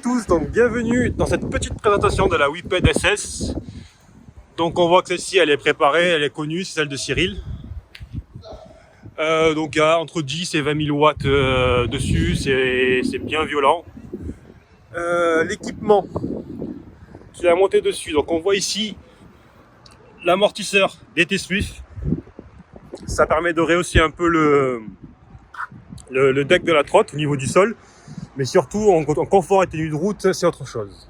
tous, donc bienvenue dans cette petite présentation de la Whippet SS. Donc on voit que celle-ci elle est préparée, elle est connue, c'est celle de Cyril. Donc il y a entre 10 et 20 000 watts dessus, c'est bien violent. L'équipement, je l'ai monté dessus, donc on voit ici l'amortisseur DT Swift. Ça permet de rehausser un peu le deck de la trotte au niveau du sol. Mais surtout, en confort et tenue de route, c'est autre chose.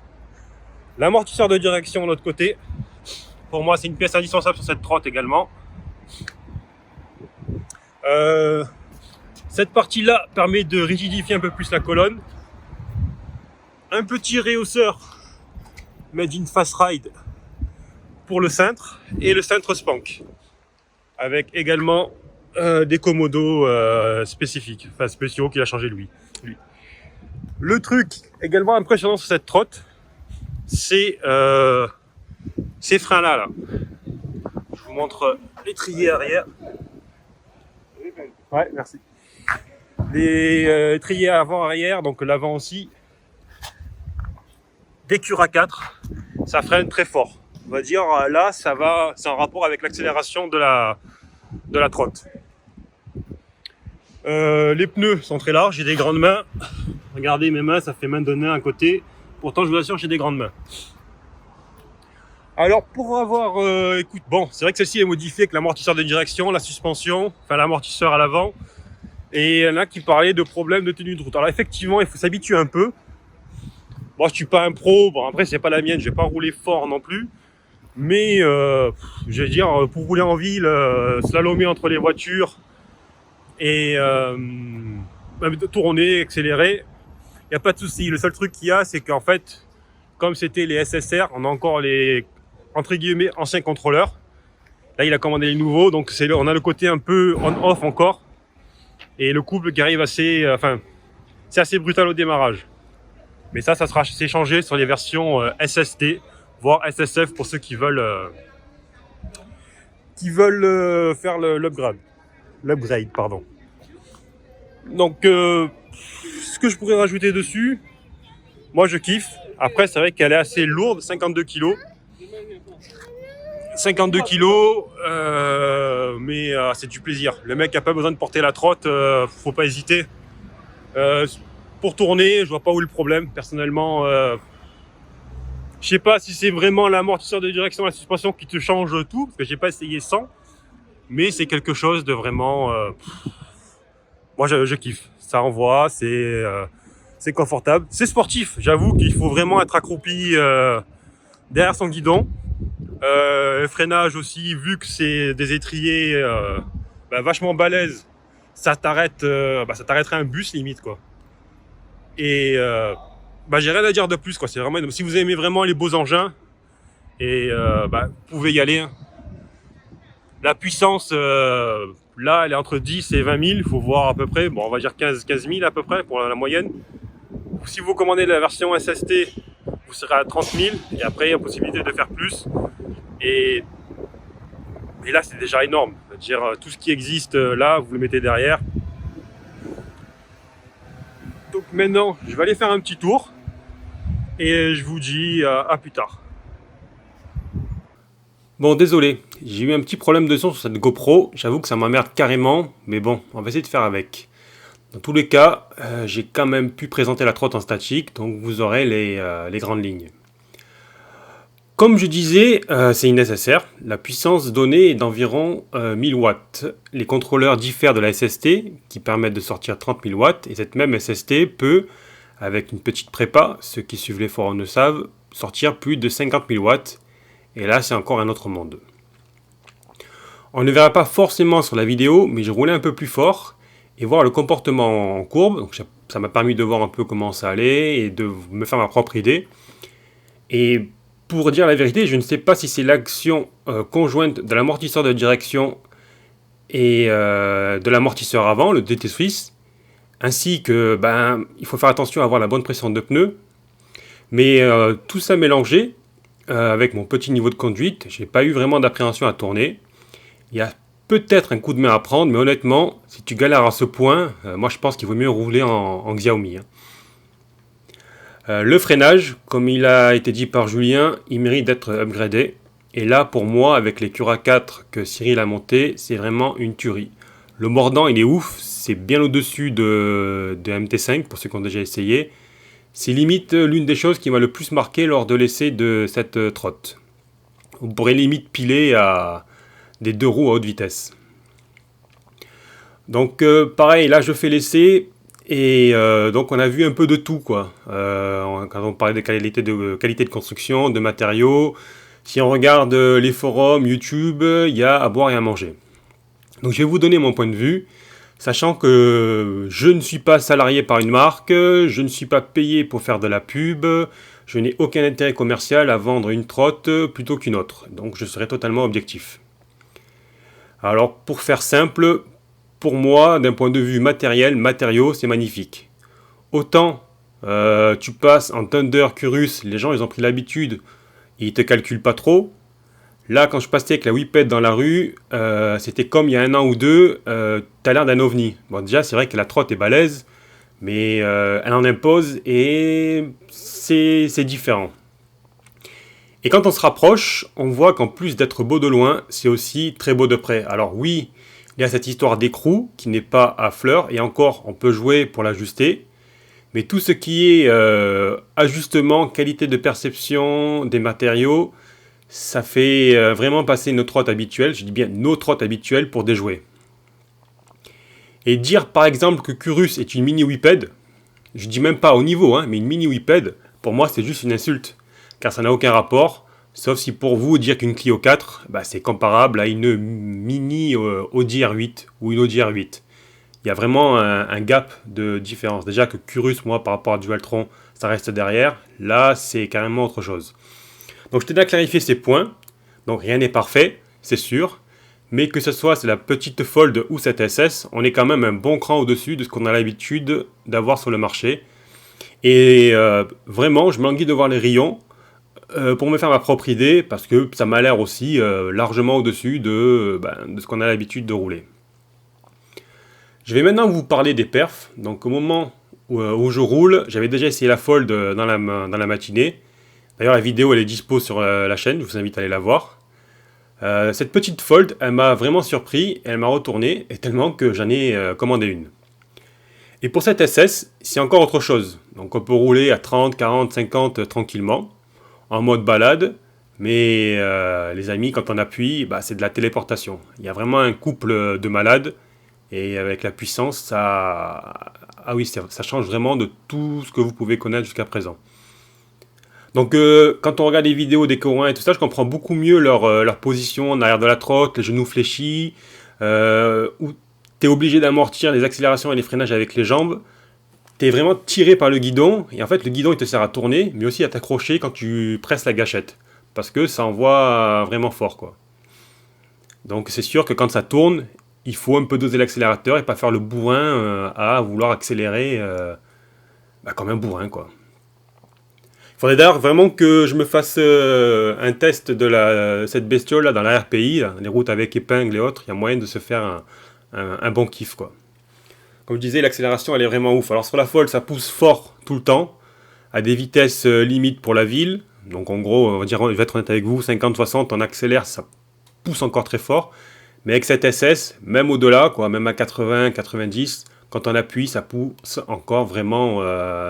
L'amortisseur de direction de l'autre côté, pour moi, c'est une pièce indispensable sur cette trotte également. Cette partie-là permet de rigidifier un peu plus la colonne. Un petit réhausseur made in Fast Ride pour le cintre et le cintre Spank. Avec également des commodos spécifiques, enfin spéciaux qu'il a changé lui. Le truc également impressionnant sur cette trotte, c'est ces freins-là. Là. Je vous montre l'étrier arrière. Ouais, merci. Les étriers avant-arrière, donc l'avant aussi. Des Cura 4, ça freine très fort. On va dire là, ça va, c'est en rapport avec l'accélération de la trotte. Les pneus sont très larges, j'ai des grandes mains. Regardez mes mains, ça fait main de nain à côté. Pourtant, je vous assure, j'ai des grandes mains. Alors, pour avoir... écoute, bon, c'est vrai que celle-ci est modifiée avec l'amortisseur de direction, la suspension, enfin l'amortisseur à l'avant. Et il y en a qui parlaient de problèmes de tenue de route. Alors, effectivement, il faut s'habituer un peu. Bon, je suis pas un pro. Bon, après, c'est pas la mienne. Je vais pas rouler fort non plus. Mais, je vais dire, pour rouler en ville, slalomer entre les voitures et tourner, accélérer, il n'y a pas de souci. Le seul truc qu'il y a, c'est qu'en fait, comme c'était les SSR, on a encore les, entre guillemets, anciens contrôleurs. Là, il a commandé les nouveaux, donc on a le côté un peu on-off encore. Et le couple qui arrive assez... c'est assez brutal au démarrage. Mais ça c'est changé sur les versions SST, voire SSF pour ceux qui veulent faire l'upgrade. L'upgrade, pardon. Donc, ce que je pourrais rajouter dessus, moi je kiffe. Après, c'est vrai qu'elle est assez lourde, 52 kg. 52 kg, mais c'est du plaisir. Le mec n'a pas besoin de porter la trotte, faut pas hésiter. Pour tourner, je vois pas où est le problème. Personnellement, je sais pas si c'est vraiment l'amortisseur de direction, la suspension qui te change tout, parce que j'ai pas essayé sans. Mais c'est quelque chose de vraiment... moi, je kiffe. Ça envoie, c'est confortable. C'est sportif. J'avoue qu'il faut vraiment être accroupi derrière son guidon. Freinage aussi, vu que c'est des étriers vachement balèzes, ça t'arrête, ça t'arrêterait un bus limite quoi. Et j'ai rien à dire de plus quoi. C'est vraiment, si vous aimez vraiment les beaux engins, et vous pouvez y aller. Hein. La puissance, là, elle est entre 10 et 20 000. Il faut voir à peu près. Bon, on va dire 15 000 à peu près pour la moyenne. Si vous commandez la version SST, vous serez à 30 000. Et après, il y a possibilité de faire plus. Et là, c'est déjà énorme. C'est-à-dire, tout ce qui existe là, vous le mettez derrière. Donc maintenant, je vais aller faire un petit tour. Et je vous dis à plus tard. Bon, désolé, j'ai eu un petit problème de son sur cette GoPro. J'avoue que ça m'emmerde carrément. Mais bon, on va essayer de faire avec. Dans tous les cas, j'ai quand même pu présenter la trotte en statique. Donc vous aurez les grandes lignes. Comme je disais, c'est une SSR. La puissance donnée est d'environ 1000 watts. Les contrôleurs diffèrent de la SST, qui permettent de sortir 30 000 watts. Et cette même SST peut, avec une petite prépa, ceux qui suivent les forums le savent, sortir plus de 50 000 watts. Et là, c'est encore un autre monde. On ne verra pas forcément sur la vidéo, mais je roulais un peu plus fort et voir le comportement en courbe. Donc, ça m'a permis de voir un peu comment ça allait et de me faire ma propre idée. Et pour dire la vérité, je ne sais pas si c'est l'action conjointe de l'amortisseur de direction et de l'amortisseur avant, le DT Swiss, ainsi que il faut faire attention à avoir la bonne pression de pneus. Mais tout ça mélangé, avec mon petit niveau de conduite, j'ai pas eu vraiment d'appréhension à tourner. Il y a peut-être un coup de main à prendre, mais honnêtement, si tu galères à ce point, moi je pense qu'il vaut mieux rouler en Xiaomi. Le freinage, comme il a été dit par Julien, il mérite d'être upgradé. Et là, pour moi, avec les Cura 4 que Cyril a monté, c'est vraiment une tuerie. Le mordant, il est ouf, c'est bien au-dessus de MT5 pour ceux qui ont déjà essayé. C'est limite l'une des choses qui m'a le plus marqué lors de l'essai de cette trotte. On pourrait limite piler à des 2 roues à haute vitesse. Donc pareil, là je fais l'essai et donc on a vu un peu de tout quoi. Quand on parlait de qualité de construction, de matériaux, si on regarde les forums, YouTube, il y a à boire et à manger. Donc je vais vous donner mon point de vue, sachant que je ne suis pas salarié par une marque, je ne suis pas payé pour faire de la pub, je n'ai aucun intérêt commercial à vendre une trotte plutôt qu'une autre. Donc je serai totalement objectif. Alors pour faire simple, pour moi, d'un point de vue matériel, matériaux, c'est magnifique. Autant tu passes en Thunder, Curus, les gens ils ont pris l'habitude, ils te calculent pas trop. Là, quand je passais avec la Whippet dans la rue, c'était comme il y a 1 an ou 2, t'as l'air d'un ovni. Bon, déjà, c'est vrai que la trotte est balèze, mais elle en impose et c'est différent. Et quand on se rapproche, on voit qu'en plus d'être beau de loin, c'est aussi très beau de près. Alors oui, il y a cette histoire d'écrou qui n'est pas à fleur, et encore, on peut jouer pour l'ajuster. Mais tout ce qui est ajustement, qualité de perception des matériaux, ça fait vraiment passer nos trottes habituelles, je dis bien nos trottes habituelles pour déjouer. Et dire par exemple que Curus est une mini Whipped, je dis même pas au niveau, hein, mais une mini Whipped, pour moi c'est juste une insulte, car ça n'a aucun rapport, sauf si pour vous dire qu'une Clio 4, bah, c'est comparable à une mini Audi R8 ou une Audi R8. Il y a vraiment un gap de différence. Déjà que Curus, moi, par rapport à Dualtron, ça reste derrière. Là, c'est carrément autre chose. Donc, je tenais à clarifier ces points. Donc, rien n'est parfait, c'est sûr. Mais que ce soit c'est la petite Fold ou cette SS, on est quand même un bon cran au-dessus de ce qu'on a l'habitude d'avoir sur le marché. Et vraiment, je m'ennuie de voir les rayons pour me faire ma propre idée, parce que ça m'a l'air aussi largement au-dessus de ce qu'on a l'habitude de rouler. Je vais maintenant vous parler des perfs. Donc au moment où je roule, j'avais déjà essayé la Fold dans la matinée. D'ailleurs la vidéo elle est dispo sur la chaîne, je vous invite à aller la voir. Cette petite Fold, elle m'a vraiment surpris, elle m'a retourné, et tellement que j'en ai commandé une. Et pour cette SS, c'est encore autre chose. Donc on peut rouler à 30, 40, 50 tranquillement, en mode balade. Mais les amis, quand on appuie, bah, c'est de la téléportation. Il y a vraiment un couple de malades. Et avec la puissance, ah oui, ça change vraiment de tout ce que vous pouvez connaître jusqu'à présent. Donc quand on regarde les vidéos des Coréens et tout ça, je comprends beaucoup mieux leur position en arrière de la trotte, les genoux fléchis, où tu es obligé d'amortir les accélérations et les freinages avec les jambes. Tu es vraiment tiré par le guidon, et en fait le guidon il te sert à tourner, mais aussi à t'accrocher quand tu presses la gâchette. Parce que ça envoie vraiment fort quoi. Donc c'est sûr que quand ça tourne, il faut un peu doser l'accélérateur et pas faire le bourrin à vouloir accélérer comme un bourrin quoi. Il faudrait d'ailleurs vraiment que je me fasse un test de cette bestiole là dans la RPI, là, les routes avec épingles et autres, il y a moyen de se faire un bon kiff quoi. Comme je disais, l'accélération elle est vraiment ouf. Alors sur la Fold ça pousse fort tout le temps, à des vitesses limites pour la ville. Donc en gros, on va dire, je vais être honnête avec vous, 50-60, on accélère, ça pousse encore très fort. Mais avec cette SS, même au-delà, quoi, même à 80-90, quand on appuie, ça pousse encore vraiment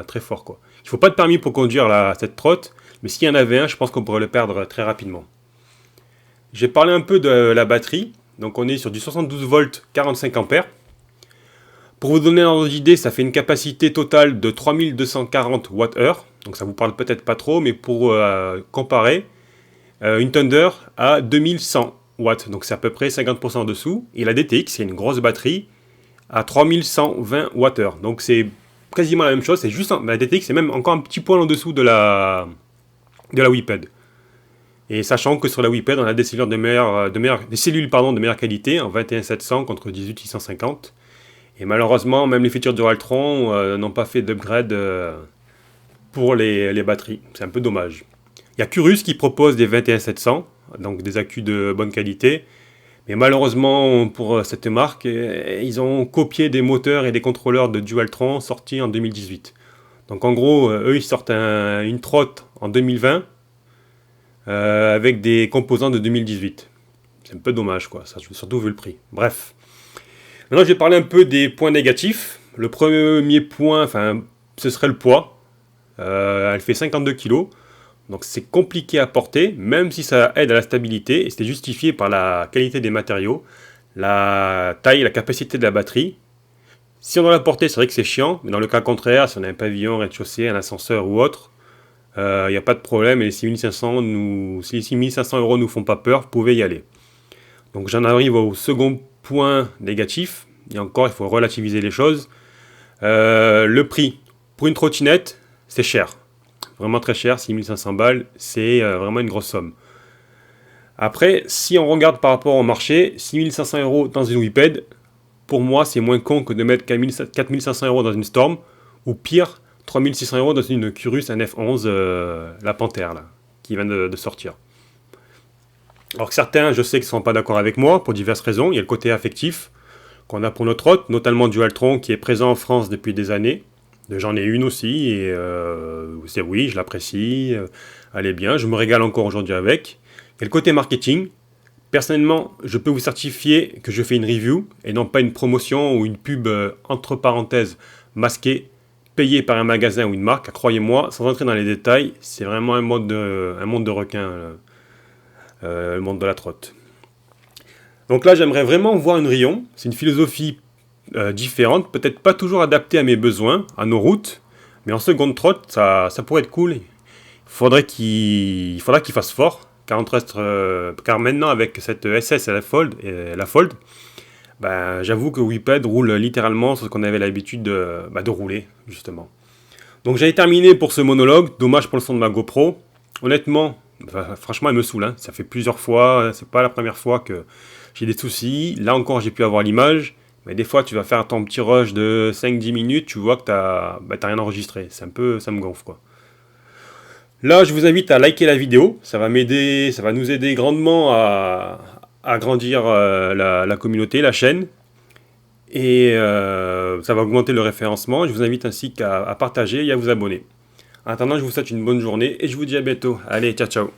très fort. Quoi. Il ne faut pas de permis pour conduire cette trotte, mais s'il y en avait un, je pense qu'on pourrait le perdre très rapidement. J'ai parlé un peu de la batterie. Donc on est sur du 72 volts 45 ampères. Pour vous donner un ordre d'idée, ça fait une capacité totale de 3240 Wh. Donc ça vous parle peut-être pas trop, mais pour comparer, une Thunder à 2100 watts, donc c'est à peu près 50% en dessous. Et la DTX, c'est une grosse batterie à 3120 Wh. Donc c'est quasiment la même chose, c'est juste la DTX c'est même encore un petit poil en dessous de la Whipped. Et sachant que sur la Whipped, on a des cellules de meilleure qualité en 21700 contre 18650. Et malheureusement, même les features Dualtron n'ont pas fait d'upgrade pour les batteries. C'est un peu dommage. Il y a Curus qui propose des 21700, donc des accus de bonne qualité. Mais malheureusement, pour cette marque, ils ont copié des moteurs et des contrôleurs de Dualtron sortis en 2018. Donc en gros, eux ils sortent une trotte en 2020 avec des composants de 2018. C'est un peu dommage quoi, ça, surtout vu le prix. Bref. Maintenant je vais parler un peu des points négatifs. Le premier point, ce serait le poids. Elle fait 52 kg. Donc c'est compliqué à porter, même si ça aide à la stabilité, et c'est justifié par la qualité des matériaux, la taille et la capacité de la batterie. Si on doit la porter, c'est vrai que c'est chiant, mais dans le cas contraire, si on a un pavillon, rez-de-chaussée, un ascenseur ou autre, il n'y a pas de problème, et les 6500 si les 6500 € nous font pas peur, vous pouvez y aller. Donc j'en arrive au second point négatif, et encore il faut relativiser les choses. Le prix, pour une trottinette, c'est cher. Vraiment très cher, 6500 balles, c'est vraiment une grosse somme. Après, si on regarde par rapport au marché, 6500 € dans une Whipped, pour moi, c'est moins con que de mettre 4500 € dans une Storm, ou pire, 3600 € dans une Curus NF11, la Panthère, là, qui vient de sortir. Alors que certains, je sais qu'ils ne sont pas d'accord avec moi, pour diverses raisons. Il y a le côté affectif qu'on a pour notre hôte, notamment du Altron, qui est présent en France depuis des années. J'en ai une aussi, et c'est oui, je l'apprécie, elle est bien, je me régale encore aujourd'hui avec. Et le côté marketing, personnellement, je peux vous certifier que je fais une review, et non pas une promotion ou une pub entre parenthèses masquée, payée par un magasin ou une marque. Croyez-moi, sans entrer dans les détails, c'est vraiment un monde de requin, le monde de la trotte. Donc là, j'aimerais vraiment voir une Rion, c'est une philosophie différentes, peut-être pas toujours adaptées à mes besoins, à nos routes, mais en seconde trotte, ça pourrait être cool. Il faudra qu'il fasse fort, car maintenant avec cette SS et la Fold, j'avoue que Whipped roule littéralement sur ce qu'on avait l'habitude de rouler, justement. Donc j'avais terminé pour ce monologue, dommage pour le son de ma GoPro. Honnêtement, franchement elle me saoule, hein. Ça fait plusieurs fois, c'est pas la première fois que j'ai des soucis. Là encore j'ai pu avoir l'image. Mais des fois, tu vas faire ton petit rush de 5-10 minutes, tu vois que t'as rien enregistré. Ça me gonfle, quoi. Là, je vous invite à liker la vidéo. Ça va nous aider grandement à grandir la communauté, la chaîne. Et ça va augmenter le référencement. Je vous invite ainsi qu'à partager et à vous abonner. En attendant, je vous souhaite une bonne journée et je vous dis à bientôt. Allez, ciao, ciao.